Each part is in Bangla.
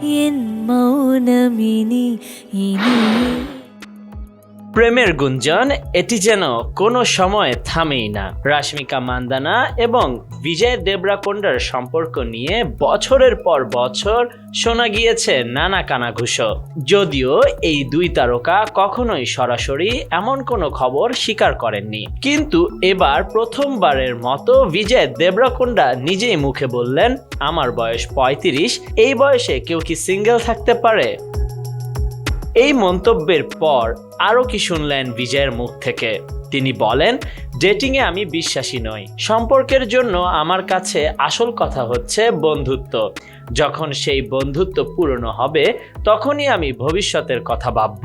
என் মৌনমিনী ইনি। প্রেমের গুঞ্জন এটি যেন কোনো সময় থামেই না। রাশমিকা মান্দানা এবং বিজয় দেবরাকোন্ডার সম্পর্ক নিয়ে বছরের পর বছর শোনা গিয়েছে নানা কানাঘুষো। যদিও এই দুই তারকা কখনোই সরাসরি এমন কোনো খবর স্বীকার করেননি, কিন্তু এবার প্রথমবারের মতো বিজয় দেবরাকোন্ডা নিজেই মুখে বললেন, আমার বয়স 35, এই বয়সে কেউ কি সিঙ্গেল থাকতে পারে? এই মন্তব্যের পর আরও কি শুনলেন বিজয়ের মুখ থেকে? তিনি বলেন, ডেটিংয়ে আমি বিশ্বাসী নই। সম্পর্কের জন্য আমার কাছে আসল কথা হচ্ছে বন্ধুত্ব। যখন সেই বন্ধুত্ব পুরনো হবে তখনই আমি ভবিষ্যতের কথা ভাবব।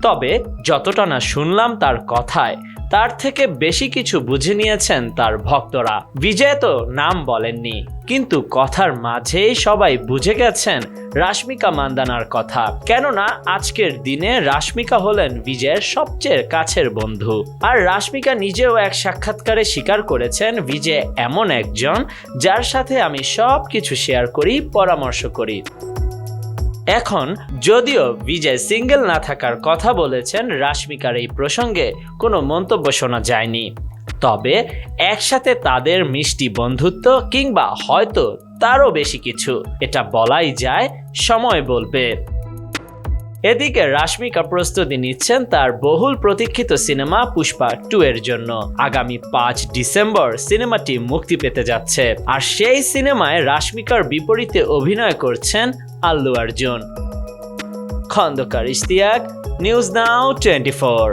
তবে যতটা না শুনলাম তার কথায়, তার থেকে বেশি কিছু বুঝে নিয়েছেন তার ভক্তরা। বিজয় তো নাম বলেননি, কিন্তু কথার মাঝেই সবাই বুঝে গেছেন রাশমিকা মান্দানার কথা। কেননা আজকের দিনে রাশমিকা হলেন বিজয়ের সবচেয়ে কাছের বন্ধু। আর রাশমিকা নিজেও এক সাক্ষাৎকারে স্বীকার করেছেন, বিজয় এমন একজন যার সাথে আমি সব কিছু শেয়ার করি, পরামর্শ করি। এখন যদিও বিজয় সিঙ্গেল না থাকার কথা বলেছেন, রাশমিকার এই প্রসঙ্গে কোনো মন্তব্য শোনা যায়নি। তবে একসাথে তাদের মিষ্টি বন্ধুত্ব কিংবা হয়তো তারও বেশি কিছু, এটা বলাই যায়, সময় বলবে। এদিকে রাশমিকা প্রস্তুতি নিচ্ছেন তার বহুল প্রতীক্ষিত সিনেমা পুষ্পা 2 এর জন্য। আগামী 5 ডিসেম্বর সিনেমাটি মুক্তি পেতে যাচ্ছে। আর সেই সিনেমায় রাশমিকার বিপরীতে অভিনয় করছেন আল্লু অর্জুন। Khandakar Ishtiaq, news now 24।